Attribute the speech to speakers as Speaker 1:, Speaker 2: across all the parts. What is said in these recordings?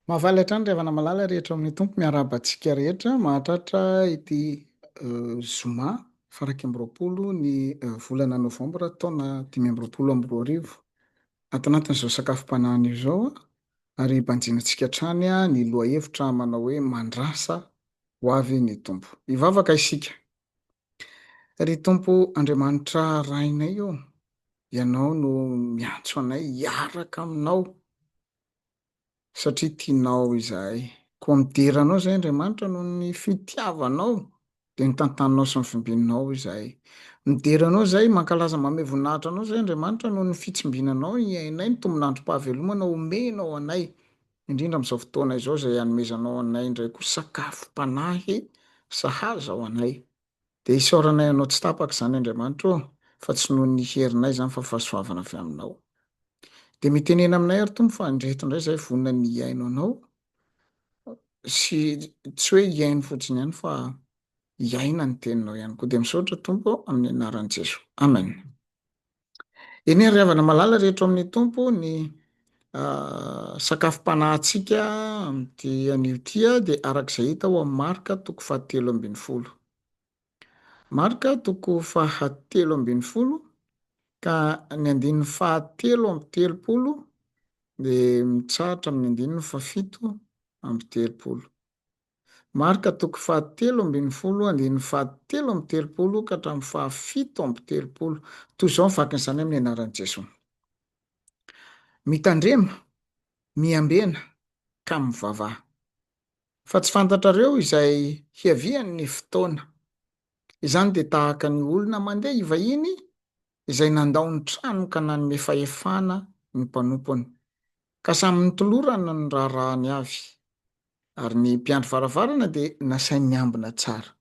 Speaker 1: Mahavaly hatrany ravana malala rehetra amin'ny tompo miarabantsika rehetra mahatratra ity zoma faraky amby roapolo ny volana novambra taona 2025 ato anatin'izao sakafom-panahiny izao ary banjinantsika hatrany ny lohahevitra manao hoe mandrasa ho avy ny tompo. Hivavaka isika. Ry tompo Andriamanitra rainay eo, ianao no miantso anay hiaraka aminao satria tianao izahay. Koa mideranao izay Andriamanitra noho ny fitiavanao dia ny tantaninao sy ny fimbininao izahay. Mideranao izay mankalaza manome voninahitra anao izay Andriamanitra noho ny fitsimbinanao iainay, ny tombon'androm-pahavelomana omenao anay, indrindra amin'izao fotoana izao izay hanomezanao anay indray koa sakafom-panahy sahaza ho anay. Dia isaoranay anao tsy tapaka izany Andriamanitra fa tsy noho ny herinay izany fa fahasoavana avy aminao. Dia mitenena aminay ary tompo fa andreto indray izay vonona ny iaino anao sy tsy hoe iaino fotsiny ihany fa iaina ny teninao ihany koa. Dia misaotra tompo amin'ny anaran'i Jesoa. Amen. Eny ary havana malala rehetra amin'ny tompo ny sakafom-panahintsika amin'ity anio dia arak'izay hita ao amin'ny Marika toko 17:10. Marika toko 17:10 ka ny andininy 7:30 dia mitsahatra amin'ny andininy 7:30. Marika toko 17:10 andininy 7:30 ka hatramin'ny 7:30. Toy izao mivakin'izany amin'ny anaran'i Jesoa. Mitandrema, miambena ka mivavaha. Fa tsy fantatrareo izay hiavian'ny fotoana. Izany dia tahaka ny olona mandeha hivahiny izay nandao ny trano ka nanome fahefana ny mpanompony. Ka samy nitolorana ny raharahany avy. Ary ny mpiandry varavarana dia nasainy niambina tsara.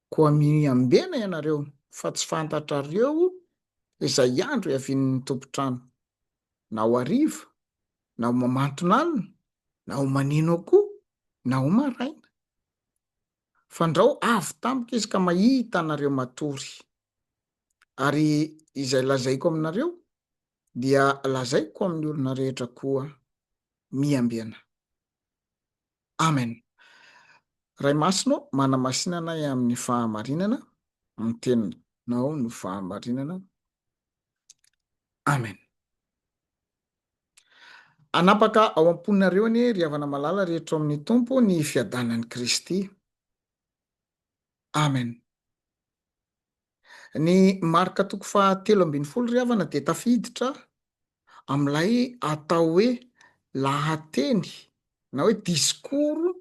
Speaker 1: Koa miambena ianareo fa tsy fantatrareo izay andro hiavian'ny tompo-trano. Na ho hariva, na ho mamantona alina, na ho manino koa, na ho maraina. Fandrao avy tampoka izy ka mahita anareo matory. Ary izay lazaiko aminareo dia lazaiko amin'ny olona rehetra koa miambena. Amen. Ray Masino manamasinana amin'ny fahamarinana, ny teninao no fahamarinana. Amen. Anapaka ao am-poninareo anie ry havana malala rehetra amin'ny tompo ny fiadanan'i Kristy. Amen. Ny Marika toko 7:30 ry havana dia tafiditra amin'ilay atao hoe lahateny na hoe diskoro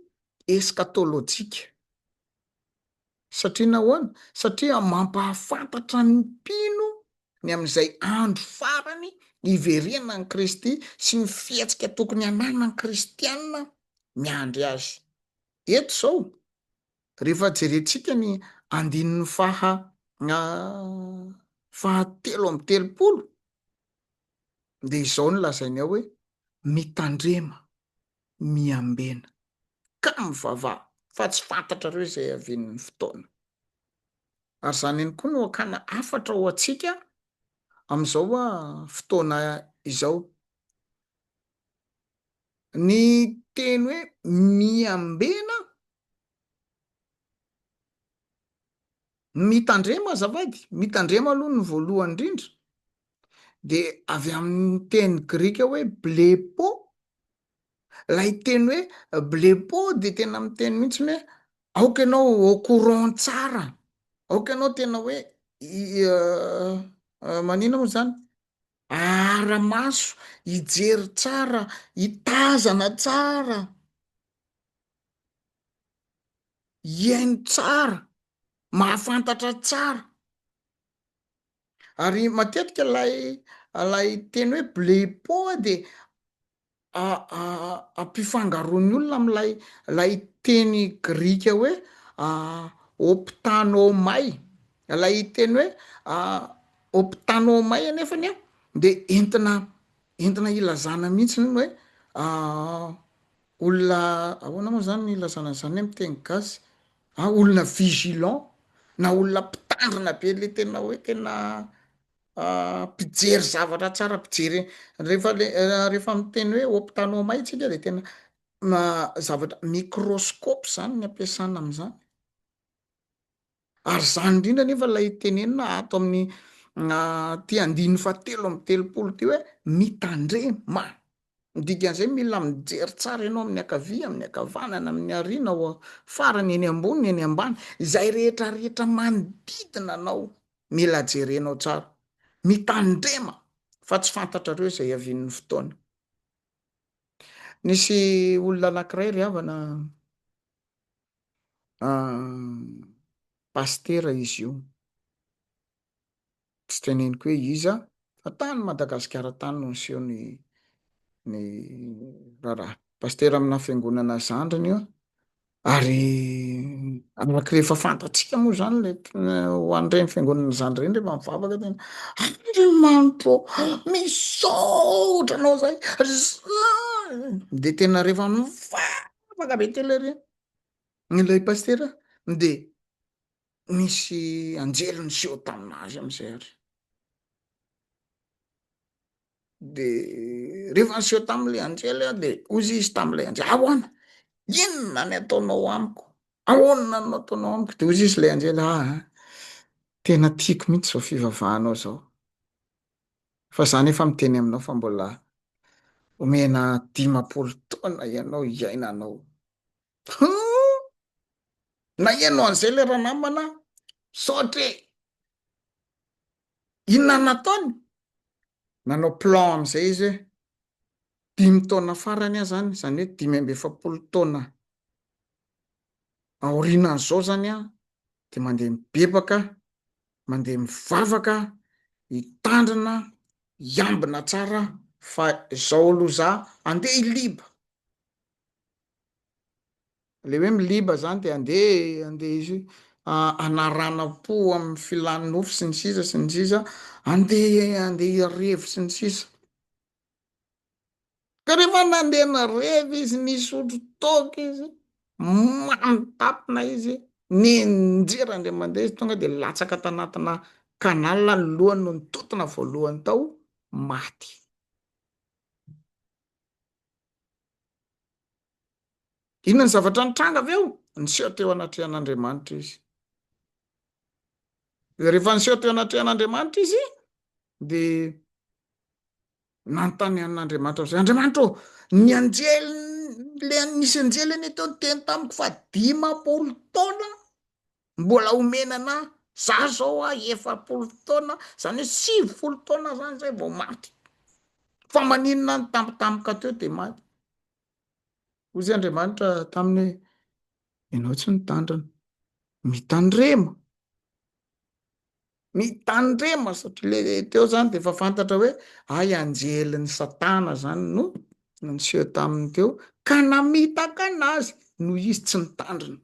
Speaker 1: eskatôlôjika. Satria nahoana? Satria mampahafantatra ny mpino ny amin'izay andro farany hiverenana ny Kristy sy ny fihetsika tokony hananana ny kristianina miandry azy. Eto izao, rehefa jerentsika ny andinin'ny 7:30 dia izao no lazainy ao hoe mitandrema, miambena ka mivavaha fa tsy fantatrareo izay havian'ny fotoana. Ary izany ihany koa no hakana hafatra ho antsika amin'izao fotoana izao. Ny teny hoe miambena, mitandrema azafady, mitandrema aloha ny voalohany indrindra dia avy amin'ny teny grika hoe blepo. Ilay teny hoe blepo dia tena miteny mihitsy hoe aoka ianao au courant tsara, aoka ianao tena hoe manina moa zany, ara-maso, hijery tsara, hitazana tsara, hiaino tsara, mahafantatra tsara. Ary matetika ilay teny hoe blepo dia ampifangaroan'ny olona amin'ilay teny grika hoe optanomai. Ilay teny hoe optanomai anefany dia entina ilazana mihitsy ny hoe olona ahoana moa zany ny ilazana izany amin'ny teny gasy, olona vigilant na olona mpitandrina be le tena hoe tena mpijery zavatra tsara, mpijery rehefa miteny hoe optanomai tsika dia tena Zavatra microscope zany ny ampiasana am'izany ary zany indrindra nefa lay tenenina ato amin'ny ty andiny fahatelo amby telopolo ty hoe mitandrema dikan'izay mila mijery tsara ianao amin'ny akavia amin'ny akavanana amin'ny ariana o farany eny ambony eny ambany izay rehetra rehetra manodidina anao mila jerenao tsara mitandrema fa tsy fantatrareo izay avian'ny fotoana nisy olona anankiray ry havana pastera izy io tsy teneniko hoe iza fa tany Madagasikara tany no niseho ny raharaha pastera amina fiangonana Zandrana io ary araka rehefa fantatsika moa zany le ho an'ireny fiangonana Zandry ireny rehefa mivavaka tena Andriamanitra misaotra anao zay de tena rehefa mivavaka be tele reny ilay pastera de misy anjely niseho taminazy am'izay ary de rehefa niseho tamin'ilay anjely de ozy izy tamin'ilay anjely ahoana inona ny ataonao amiko ahoana no ataonao amiko de ozy izy lay anjely tena tiako mihitsy zao fivavahanao zao fa za nefa miteny aminao fa mbola omena 10 taona ianao hiainanao nahiano an'izay le ranamana saotre inona nataony nanao plan am'izay izy hoe 5 taona farany aho zany hoe 5 taona aorianan'izao zany a de mandeha mibebaka mandeha mivavaka hitandrina hiambina tsara fa zao aloha za andeha hiliba le hoe miliba zany de andeha izy anarana-po amin'ny filany nofo sy ny sisa andeha hirevo sy ny sisa ka rehefa nandeha narevy izy nisotro toaka izy manotapina izy ninjera ndre mandeha izy tonga de latsaka tanatina kanala ny lohany no nitotona voalohany tao maty inona ny zavatra nitranga avy eo niseho teo anatrehan'Andriamanitra izy rehefa niseho teo anatrehan'Andriamanitra izy de nanontany an'Andriamanitra zay Andriamanitra ny anjely le nisy anjely eny teo teny tamiko fa 10 taona mbola omenana za zao 10 taona zany hoe 90 taona zany zay vao maty fa maninona ny tampotampoka teo de maty ozy Andriamanitra taminy hoe ianao tsy nitandrina mitandrema satria le teo zany de efa fantatra hoe anjelin'ny Satana zany no niseho taminy teo ka namitaka anazy no izy tsy nitandrina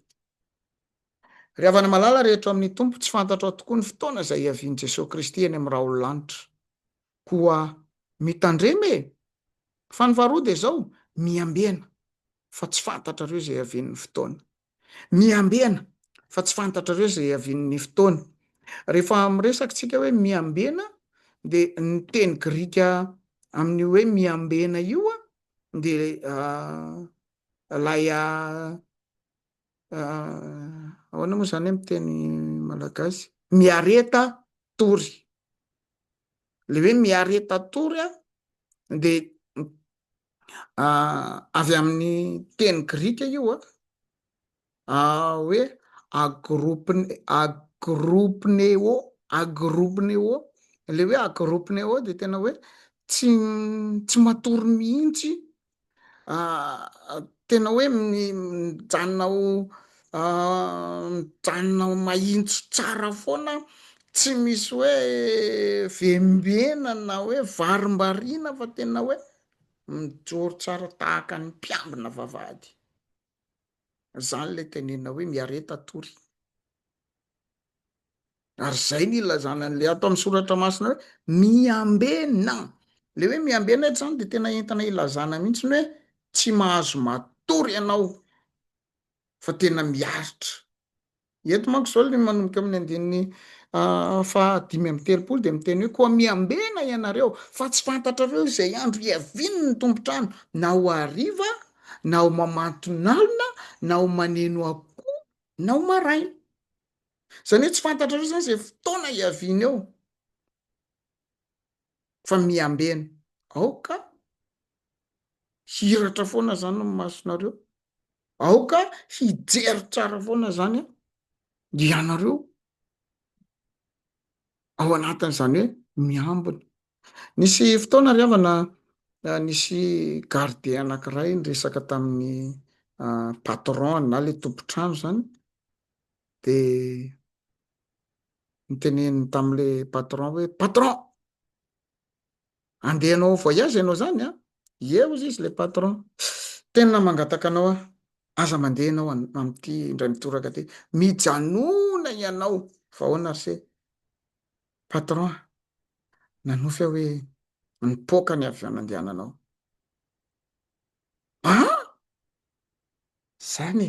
Speaker 1: ry havana malala rehetra amin'ny tompo tsy fantatra tokoa ny fotoana izay hiavian'i Jesosy Kristy eny amin'ny rahaolanitra koa mitandrema fa ny faharoa de zao miambena fa tsy fantatrareo izay hiavian'ny fotoana miambena fa tsy fantatrareo izay hiavian'ny fotoana rehefa miresaka tsika hoe miambena de ny teny grika amin'ny hoe miambena io de lay ahoana moa zany amin'ny teny malagasy miareta tory le hoe miareta tory de avy amin'ny teny grika io hoe agropneo le hoe agropneo de tena hoe tsy matory mihitsy tena hoe mijanona mahintso tsara foana tsy misy hoe vembena na hoe varimbariana fa tena hoe mijoro tsara tahaka ny mpiambina vavahady zany le tenena hoe miareta tory ary zay ny ilazanan'le ato amin'ny soratra masina hoe miambena le hoe miambena eto zany de tena entana ilazana mihitsy ny hoe tsy mahazo matory ianao fa tena miaritra eto manko zao le manomboka amin'ny andininy 5:30 de miteny hoe koa miambena ianareo fa tsy fantatrareo izay andro hiavin'ny tompotrano na ho hariva na ho mamatonalina na ho maneno akoho na ho maraina zany hoe tsy fantatra reo zany zay fotoana hiaviana eo fa miambena aoka hiratra foana zany ny masonareo aoka hijery tsara foana zany a ianareo ao anatin'izany hoe miambina nisy fotoana ry havana nisy gardien anankiray nyresaka tamin'ny patron na le tompotrano zany de nyteneniny tam'le patron hoe patron andehanao voyage ianao zany a eo izy izy le patron tena mangataka anao a aza mandeha anao am'ty indray mitoraka ty mijanona ianao vahoana ry se patron nanofy aho hoe nipoka ny avion andehananao zany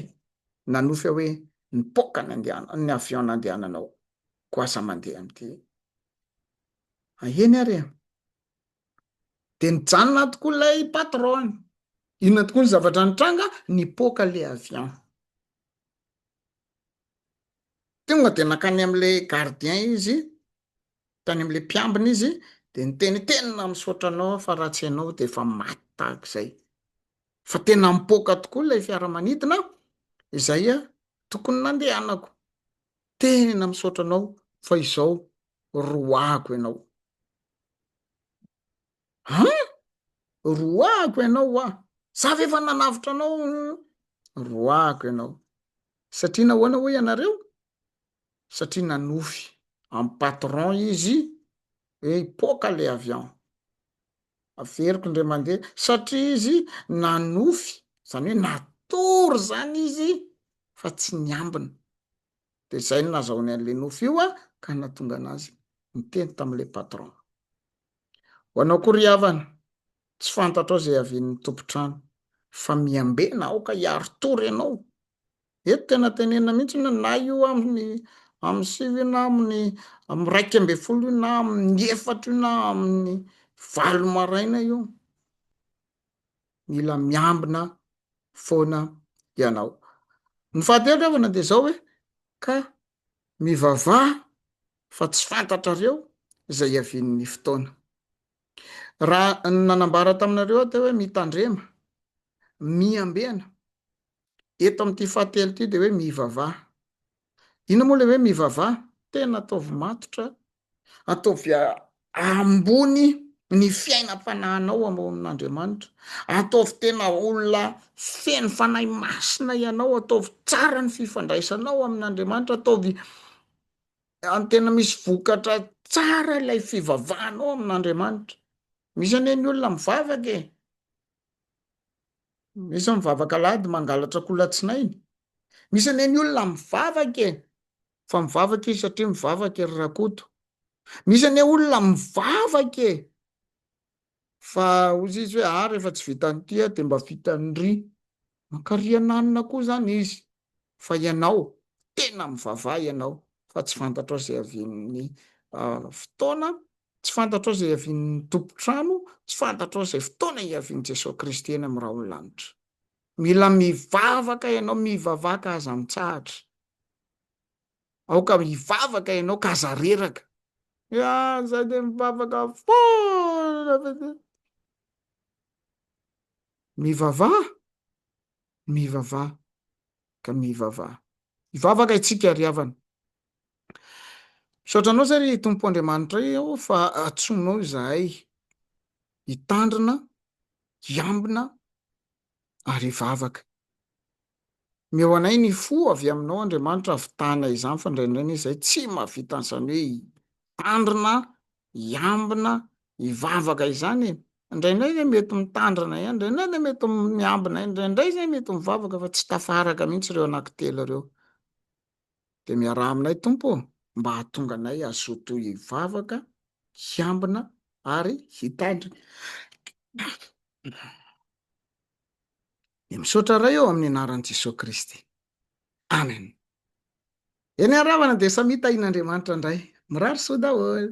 Speaker 1: nanofy aho hoe nipoka ny avion nandehananao ko aza mandeha am'ty aheny ary a de nijanona tokoa lay patron inona tokoa ny zavatra nitranga nipoka le avion tonga de nakany am'le gardien izy tany am'le mpiambina izy de nitenitenina misaotra anao fa ratsy ianao de efa maty tahak'izay fa tena mipoka tokoa lay fiaramanidina izay a tokony nandehanako tena misaotra anao fa izao roako ianao roako ianao a zavy efa nanavitra anao roako ianao satria nahoana hoe ianareo satria nanofy amy patron izy hoe hipoka le avion averiko indray mandeha satria izy nanofy zany hoe natory zany izy fa tsy niambina de zay no nazahony an'le nofy io a ka natonga anazy niteny tam'le patron ho anao koa ry havana tsy fantatra ao zay avian'ny tompotrano fa miambena aoka hiaro tory ianao eto tena tenena mihitsy na io amy sivy io na amy raiky amby folo io na amin'ny efatra io na amin'ny valo maraina io mila miambina foana ianao ny fahatelo ry havana de zao hoe ka mivavaha fa tsy fantatrareo zay iavian'ny fotoana raha nanambara taminareo aho teo hoe mitandrema miambena eto am'ty fahatelo ty de hoe mivavaha ina moa le hoe mivavaha tena ataovy matotra ataovy ambony ny fiainam-panahinao ambao amin'Andriamanitra ataovy tena olona feno fanahy masina ianao ataovy tsara ny fifandraisanao amin'Andriamanitra ataovy antena misy vokatra tsara ilay fivavahanao amin'Andriamanitra misy ane ny olona mivavaka e misy mivavaka lady mangalatra kolatsinainy misy ane ny olona mivavaka e fa mivavaka izy satria mivavaka ery rakoto misy ane olona mivavaka e fa ozy izy hoe rehefa tsy vitany tia de mba vitany ry makariananina koa zany izy fa ianao tena mivavaha ianao fa tsy fantatra ao zay avian'ny fotoana tsy fantatra ao zay avian'ny tompotrano tsy fantatra ao zay fotoana hiavian'i Jesosy Kristy eny amy raha olo-lanitra mila mivavaka ianao mivavaka aza mitsahatra aoka mivavaka ianao ka aza reraka zay de mivavaka foana mivavaha mivavaha ka mivavaha mivavaka itsika ry havana misaotra anao zay ry tompo Andriamanitra io fa atsonao zahay hitandrina hiambina ary hivavaka meo anay ny fo avy aminao Andriamanitra avitana izany fa indraindray izay tsy mahavita an'izany hoe hitandrina hiambina hivavaka izany e indraindray zay mety mitandrina ihany indraindray zay mety miambina indraindray zay mety mivavaka fa tsy tafaraka mihitsy ireo anankitelo ireo de miaraha aminay tompo mba hahatonga anay azoto hivavaka hiambina ary hitandrina de misaotra ray eo amin'ny anaran'i Jesosy Kristy amen eny ary havana de samita in'Andriamanitra indray mirary soa daholo